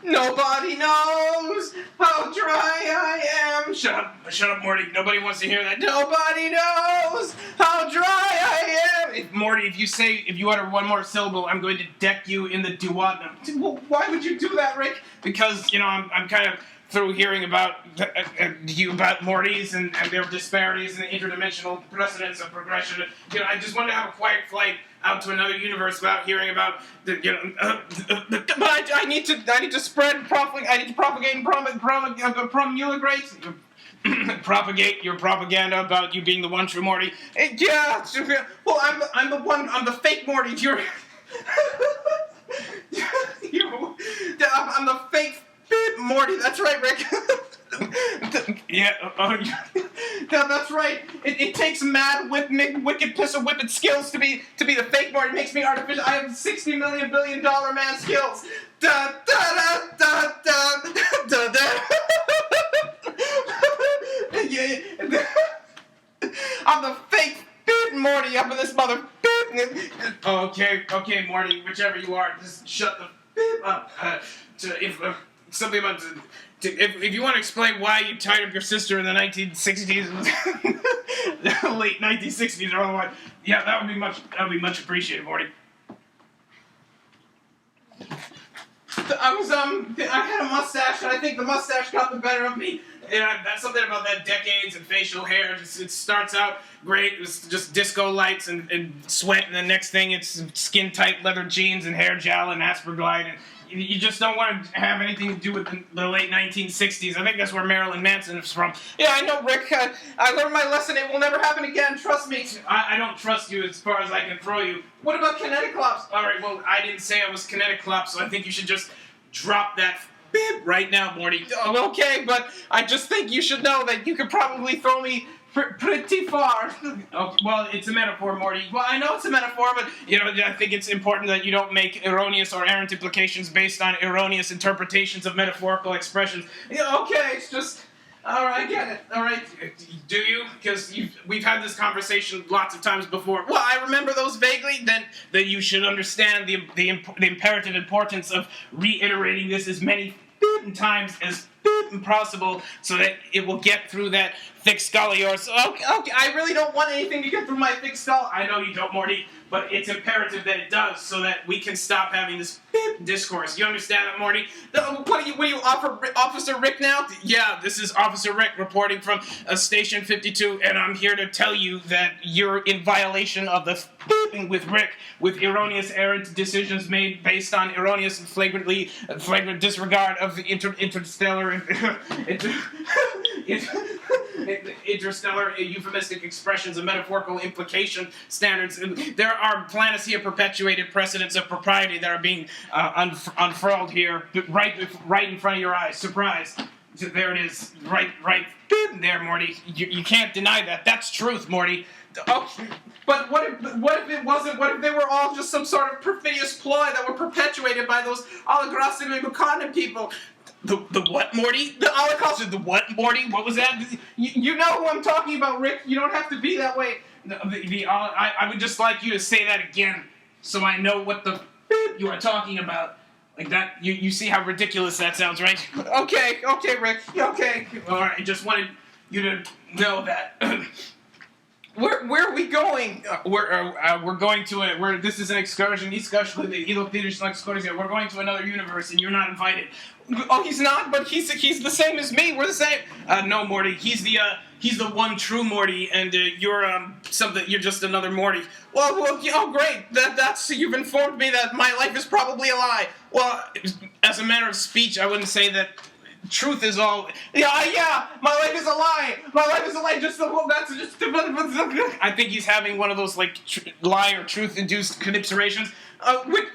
Nobody knows how dry I am. Shut up, Morty. Nobody wants to hear that. Nobody knows how dry I am. Morty, if you utter one more syllable, I'm going to deck you in the duodenum. Well, why would you do that, Rick? Because, I'm kind of through hearing about about Mortys and their disparities and the interdimensional precedence of progression. I just want to have a quiet flight out to another universe without hearing about but I need to spread propagate. I need to propagate and promulgate. Propagate your propaganda about you being the one true Morty. Yeah. Well, I'm the fake Morty. I'm the fake Morty. That's right, Rick. Yeah, that's right. It takes mad wicked piss of whippet skills to be the fake Morty. It makes me artificial. I have $60 million billion man skills. Da da da da da da da. Yeah. I'm the fake Morty up in this mother. Okay, Morty. Whichever you are, just shut the up. Something about if you want to explain why you tied up your sister in the 1960s, late 1960s or otherwise, yeah, that would be much appreciated, Morty. I had a mustache, and I think the mustache got the better of me. Yeah, that's something about that decades and facial hair. It starts out great, it's just disco lights and sweat, and the next thing it's skin-tight leather jeans and hair gel and Asperglide, and you just don't want to have anything to do with the late 1960s. I think that's where Marilyn Manson is from. Yeah, I know, Rick. I learned my lesson. It will never happen again. Trust me. I don't trust you as far as I can throw you. What about Kineticlops? All right, well, I didn't say I was Kineticlops, so I think you should just drop that bib right now, Morty. Oh, okay, but I just think you should know that you could probably throw me pretty far. Oh, well, it's a metaphor, Morty. Well, I know it's a metaphor, but, I think it's important that you don't make erroneous or errant implications based on erroneous interpretations of metaphorical expressions. Yeah, okay, it's just... All right, I get it. All right. Do you? Because we've had this conversation lots of times before. Well, I remember those vaguely. Then you should understand the imperative importance of reiterating this as many times as possible so that it will get through that thick skull of yours. Okay, I really don't want anything to get through my thick skull. I know you don't, Morty, but it's imperative that it does so that we can stop having this discourse. You understand that, Morty? What do you offer, Officer Rick now? Yeah, this is Officer Rick reporting from Station 52, and I'm here to tell you that you're in violation of the with Rick, with erroneous errant decisions made based on erroneous and flagrant disregard of the interstellar euphemistic expressions of metaphorical implication standards. There are planetary-perpetuated precedents of propriety that are being unfurled here, right in front of your eyes. Surprise! There it is, right there, Morty. You can't deny that. That's truth, Morty. Oh, but what if it wasn't? What if they were all just some sort of perfidious ploy that were perpetuated by those Alagrassim and Buchanan people? The what, Morty? The Holocaust. The what, Morty? What was that? You know who I'm talking about, Rick. You don't have to be that way. I would just like you to say that again, so I know what the you are talking about. Like that, you see how ridiculous that sounds, right? Okay, Rick. Okay. All right. I just wanted you to know that. Where are we going? We're going to this is an excursion. We're going to another universe, and you're not invited. Oh, he's not, but he's the same as me. We're the same. No, Morty. He's the one true Morty, and you're You're just another Morty. Well, great. That's you've informed me that my life is probably a lie. Well, as a matter of speech, I wouldn't say that. Truth is all. Yeah. My life is a lie. My life is a lie. That's just. I think he's having one of those lie or truth-induced connipserations.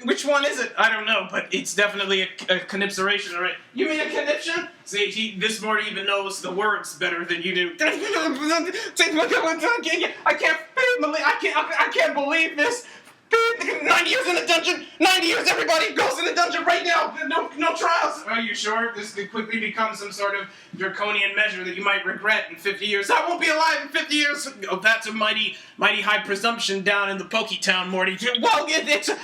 Which one is it? I don't know, but it's definitely a connipseration, right? You mean a conniption? See, this Morty even knows the words better than you do. I can't believe this. 90 years in the dungeon. 90 years, everybody goes in the dungeon right now. No trials. Are you sure? This could quickly become some sort of draconian measure that you might regret in 50 years. I won't be alive in 50 years. Oh, that's a mighty high presumption down in the Pokey Town, Morty. Well,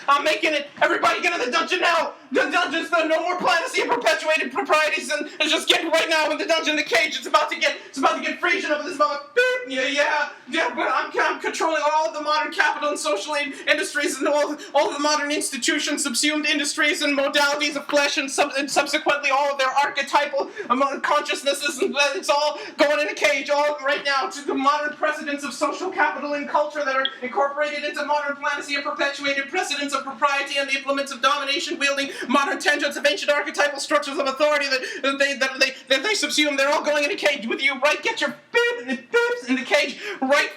I'm making it. Everybody get in the dungeon now. The dungeon's no more planetary perpetuated proprieties, and just get right now in the dungeon, the cage. It's about to get Frisian over this mother. Yeah. But I'm controlling all of the modern capital and social industries and all of the modern institutions, subsumed industries and modalities of flesh, and subsequently all of their archetypal consciousnesses, and it's all going in a cage, all right now, to the modern precedents of social capital and culture that are incorporated into modern planetary and perpetuated precedents of propriety and the implements of domination, wielding modern tangents of ancient archetypal structures of authority that they subsume. They're all going in a cage with you, right? Get your bibs in the cage right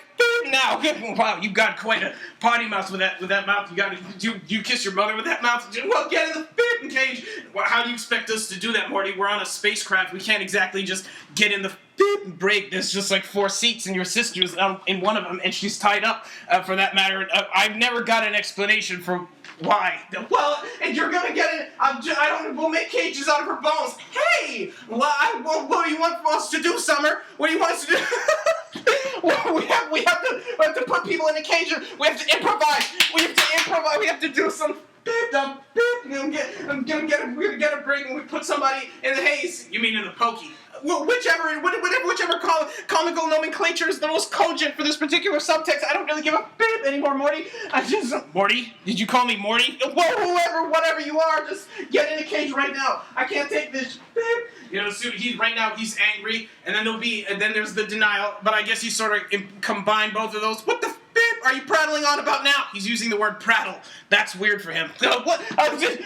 now. Wow, you got quite a potty mouth with that mouth. You kiss your mother with that mouth? Well, get in the bib cage. Well, how do you expect us to do that, Morty? We're on a spacecraft. We can't exactly just get in the bib break. There's just like 4 seats, and your sister's in one of them, and she's tied up. For that matter, I've never got an explanation for why. Well, and you're gonna get it. We'll make cages out of her bones. Hey, what do you want us to do, Summer? What do you want us to do? we have to put people in a cage. We have to improvise. We have to do some. We're gonna get a break, and we put somebody in the haze. You mean in the pokey? Well, whichever comical nomenclature is the most cogent for this particular subtext. I don't really give a bit anymore, Morty. Morty? Did you call me Morty? Well, whatever you are, just get in a cage right now. I can't take this. You know, so he's angry, and then there's the denial. But I guess you sort of combine both of those. What the are you prattling on about now? He's using the word prattle. That's weird for him. What?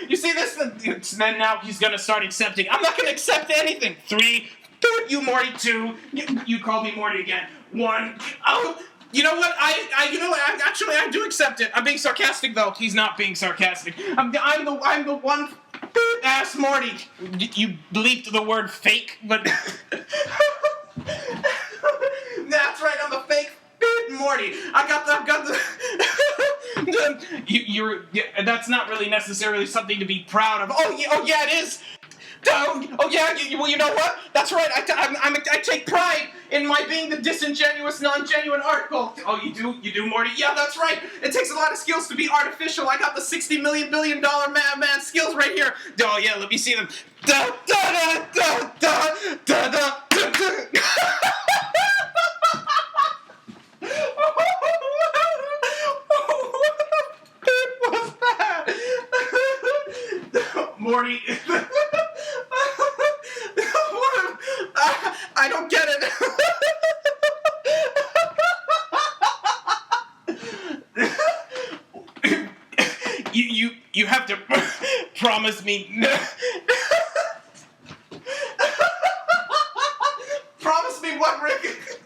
You see this? Then now he's gonna start accepting. I'm not gonna accept anything. 3. You Morty. 2. You called me Morty again. 1. Oh, you know what? I do accept it. I'm being sarcastic though. He's not being sarcastic. I'm the one ass Morty. You bleeped the word fake, but that's right. I'm a fake Morty. I've got the. That's not really necessarily something to be proud of. Oh yeah, it is. Well, you know what? That's right. I take pride in my being the disingenuous, non-genuine article. Oh, you do, Morty? Yeah, that's right. It takes a lot of skills to be artificial. I got the $60 million man skills right here. Oh yeah, let me see them. Da da da da da da da da. What was that? Morty. I don't get it. You have to promise me. Promise me what, Rick?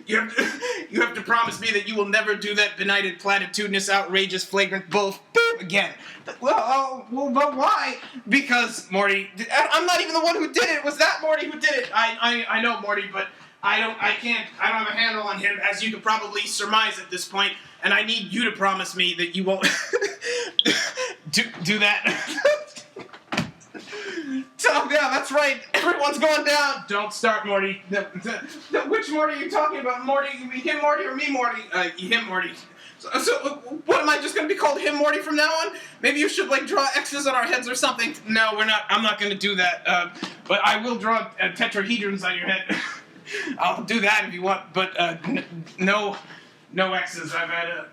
You have to promise me that you will never do that benighted, platitudinous, outrageous, flagrant bull again. Well, but why? Because, Morty, I'm not even the one who did it. It was that Morty who did it. I know, Morty, but I don't have a handle on him, as you could probably surmise at this point, and I need you to promise me that you won't do that. Oh, yeah, that's right. Everyone's going down. Don't start, Morty. Which Morty are you talking about? Morty, him Morty or me Morty? Him Morty. So what, am I just going to be called him Morty from now on? Maybe you should, draw X's on our heads or something. No, we're not. I'm not going to do that. But I will draw tetrahedrons on your head. I'll do that if you want. But no X's. I've had a...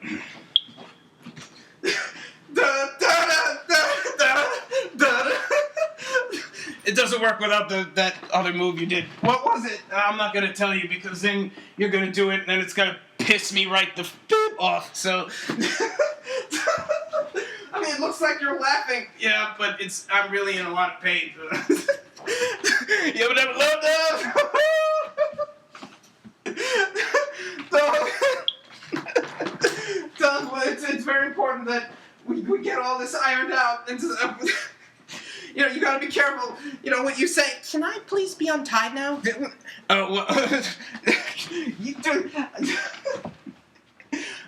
It doesn't work without that other move you did. What was it? I'm not going to tell you, because then you're going to do it, and then it's going to piss me right the off. So, I mean, it looks like you're laughing. Yeah, but I'm really in a lot of pain. You ever never loved that? It's very important that we get all this ironed out. You gotta be careful. What you say. Can I please be untied now? Oh, well. You do.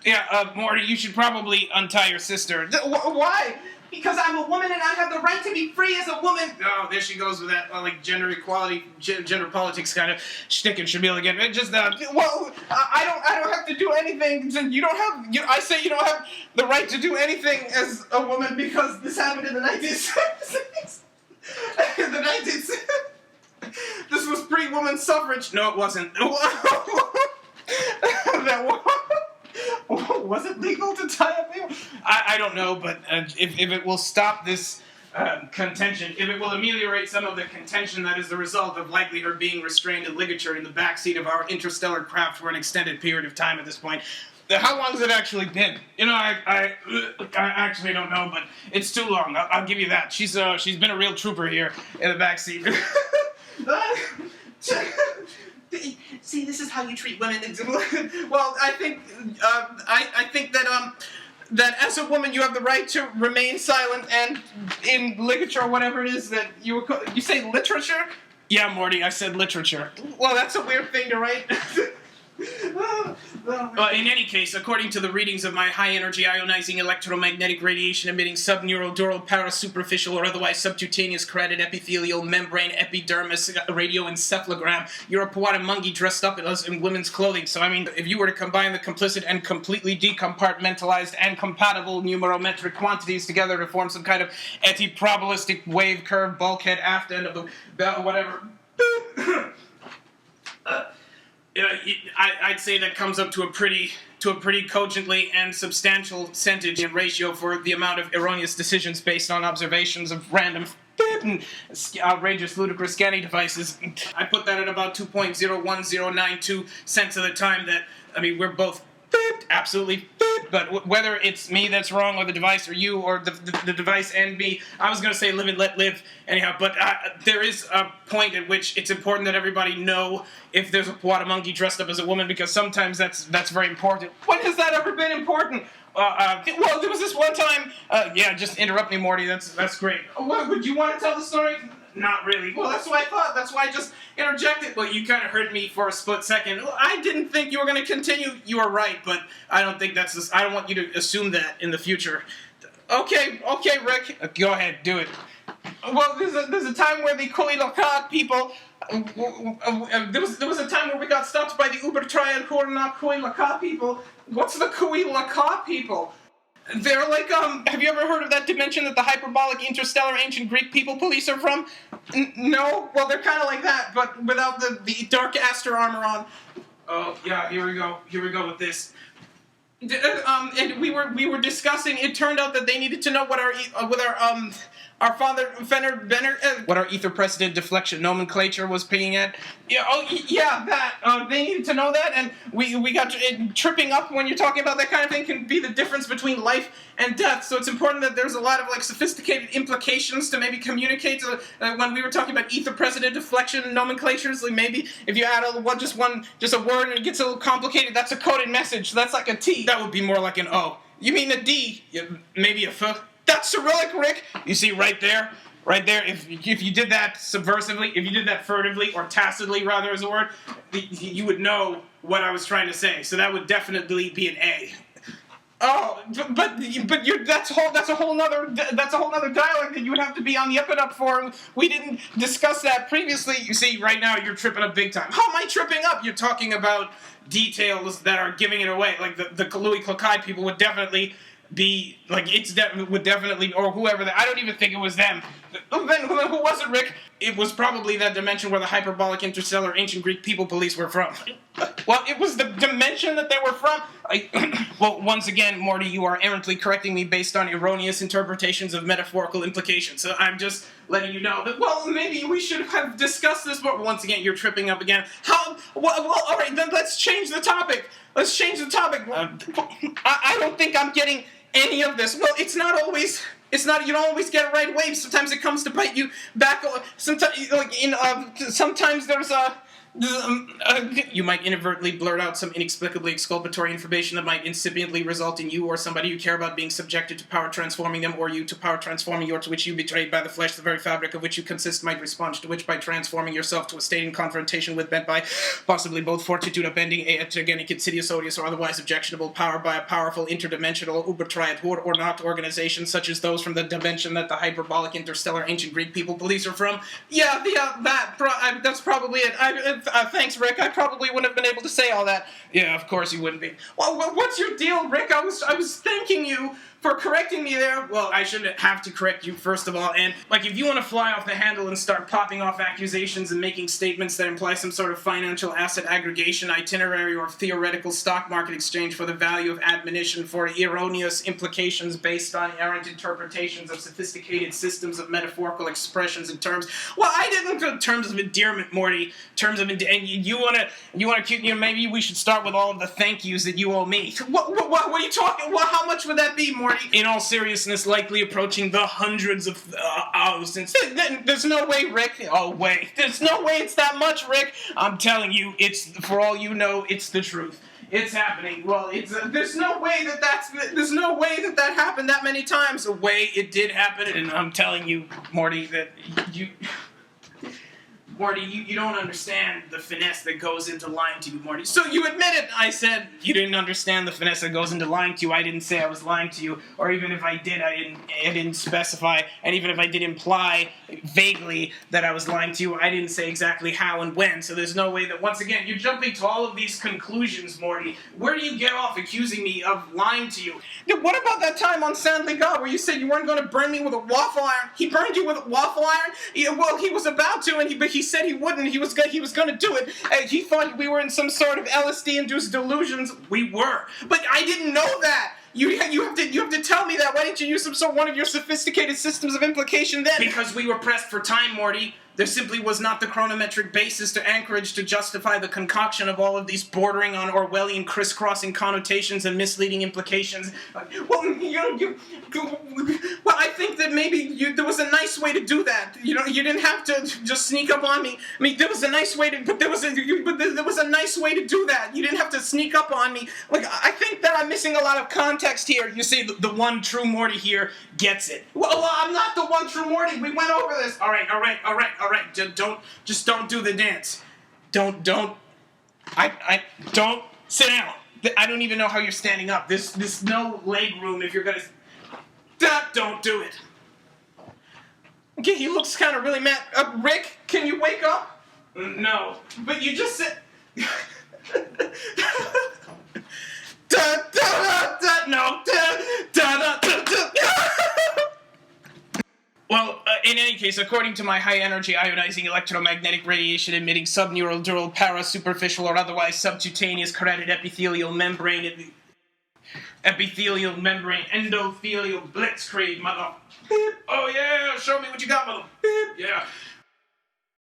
Yeah, Morty, you should probably untie your sister. Why? Because I'm a woman and I have the right to be free as a woman. Oh, there she goes with that, like, gender equality, gender politics kind of shtick and should be able to get it. Just, I don't have to do anything. You don't have, I say you don't have the right to do anything as a woman because this happened in the 1960s. In the 1960s. This was pre-woman suffrage. No, it wasn't. Was it legal to tie up people? I don't know, but if it will stop this contention, if it will ameliorate some of the contention that is the result of likely her being restrained in ligature in the backseat of our interstellar craft for an extended period of time at this point. How long has it actually been? I actually don't know, but it's too long. I'll give you that. She's been a real trooper here in the backseat. See, this is how you treat women. Well, I think that as a woman you have the right to remain silent and in ligature or whatever it is that you say literature? Yeah, Morty, I said literature. Well, that's a weird thing to write. In any case, according to the readings of my high-energy ionizing electromagnetic radiation-emitting subneural dural parasuperficial or otherwise subcutaneous carotid epithelial membrane epidermis radioencephalogram, you're a Puadamungi dressed up in women's clothing. So, I mean, if you were to combine the complicit and completely decompartmentalized and compatible numerometric quantities together to form some kind of anti-probabilistic wave curve bulkhead aft end of the bell, whatever... I'd say that comes up to a pretty cogently and substantial percentage in ratio for the amount of erroneous decisions based on observations of random and outrageous, ludicrous scanning devices. I put that at about 2.01092 cents of the time that, I mean, we're both absolutely but whether it's me that's wrong or the device or you or the device and me, I was going to say live and let live anyhow, but there is a point at which it's important that everybody know if there's a Puadamungi dressed up as a woman, because sometimes that's very important. When has that ever been important? Well, there was this one time, just interrupt me, Morty, that's great. Would you want to tell the story? Not really. Well, that's what I thought. That's why I just interjected. Well, you kind of heard me for a split second. I didn't think you were going to continue. You were right, but I don't think I don't want you to assume that in the future. Okay, Rick. Go ahead, do it. Well, there's a time where the Kuilaka people... there was a time where we got stopped by the Uber-Triad Kurna Kuilaka people. What's the Kuilaka people? They're like, have you ever heard of that dimension that the hyperbolic interstellar ancient Greek people police are from? No? Well, they're kind of like that, but without the dark Aster armor on. Oh, yeah, here we go with this. And we were discussing, it turned out that they needed to know what our father, Fenner, Benner, what our ether precedent deflection nomenclature was pinging at. Yeah, that. They needed to know that, and we got tripping up when you're talking about that kind of thing can be the difference between life and death, so it's important that there's a lot of, like, sophisticated implications to maybe communicate to, when we were talking about ether precedent deflection nomenclatures, like maybe if you add just a word and it gets a little complicated, that's a coded message, so that's like a T. That would be more like an O. You mean a D? Yeah, maybe a F. That's Cyrillic, Rick! You see, right there, if you did that subversively, if you did that furtively, or tacitly, rather, as a word, you would know what I was trying to say, so that would definitely be an A. Oh, but that's a whole nother dialogue that you would have to be on the up and up for. We didn't discuss that previously. You see, right now you're tripping up big time. How am I tripping up? You're talking about details that are giving it away. Like the Louis Klakai people would definitely be like would definitely, or whoever. I don't even think it was them. Then who was it, Rick? It was probably that dimension where the hyperbolic interstellar ancient Greek people police were from. Well, it was the dimension that they were from. Well, once again, Morty, you are errantly correcting me based on erroneous interpretations of metaphorical implications. So I'm just letting you know that, well, maybe we should have discussed this, but once again, you're tripping up again. How? Well, all right, then let's change the topic. I don't think I'm getting any of this. Well, it's not, you don't always get it right away. Sometimes it comes to bite you back. Sometimes, sometimes there's You might inadvertently blurt out some inexplicably exculpatory information that might incipiently result in you or somebody you care about being subjected to power transforming them, or you to power transforming you, or to which you betrayed by the flesh, the very fabric of which you consist might respond, to which by transforming yourself to a state in confrontation with, bent by possibly both fortitude upending, aetergenic, insidious, odious, or otherwise objectionable power by a powerful interdimensional ubertriad or not organization such as those from the dimension that the hyperbolic interstellar ancient Greek people police are from. That's probably it. Thanks, Rick. I probably wouldn't have been able to say all that. Yeah, of course you wouldn't be. Well, what's your deal, Rick? I was thanking you for correcting me there. Well, I shouldn't have to correct you, first of all. And, if you want to fly off the handle and start popping off accusations and making statements that imply some sort of financial asset aggregation, itinerary, or theoretical stock market exchange for the value of admonition for erroneous implications based on errant interpretations of sophisticated systems of metaphorical expressions and terms. Well, I didn't terms of endearment, Morty. Terms of and you wanna maybe we should start with all of the thank yous that you owe me. What are you talking? Well, how much would that be, Morty? In all seriousness, likely approaching the hundreds of thousands. There's no way, Rick. Oh, wait. There's no way it's that much, Rick. I'm telling you, for all you know, it's the truth. It's happening. Well, there's no way that happened that many times. A way it did happen, and I'm telling you, Morty, that Morty, you don't understand the finesse that goes into lying to you, Morty. So you admit it. I said you didn't understand the finesse that goes into lying to you. I didn't say I was lying to you. Or even if I did, I didn't specify. And even if I did imply vaguely that I was lying to you, I didn't say exactly how and when. So there's no way that, once again, you're jumping to all of these conclusions, Morty. Where do you get off accusing me of lying to you? What about that time on Sadly God where you said you weren't going to burn me with a waffle iron? He burned you with a waffle iron? Yeah, well, he was about to, but he said he wouldn't. He was going to do it. He thought we were in some sort of LSD-induced delusions. We were. But I didn't know that. You have to tell me that. Why didn't you use one of your sophisticated systems of implication then? Because we were pressed for time, Morty. There simply was not the chronometric basis to anchorage to justify the concoction of all of these bordering on Orwellian crisscrossing connotations and misleading implications. Well, I think that maybe there was a nice way to do that. You didn't have to just sneak up on me. I mean, there was a nice way to, but there was a nice way to do that. You didn't have to sneak up on me. I think that I'm missing a lot of context here. You see, the one true Morty here gets it. Well, I'm not the one true Morty. We went over this. All right. Just don't do the dance. Don't sit down. I don't even know how you're standing up. There's no leg room if you're gonna. Don't do it. Okay, he looks kind of really mad. Rick, can you wake up? No, but you just said. Well, in any case, according to my high-energy ionizing electromagnetic radiation-emitting subneural dural parasuperficial or otherwise subcutaneous carotid epithelial membrane endothelial blitzkrieg, mother. Oh yeah, show me what you got, mother. Yeah.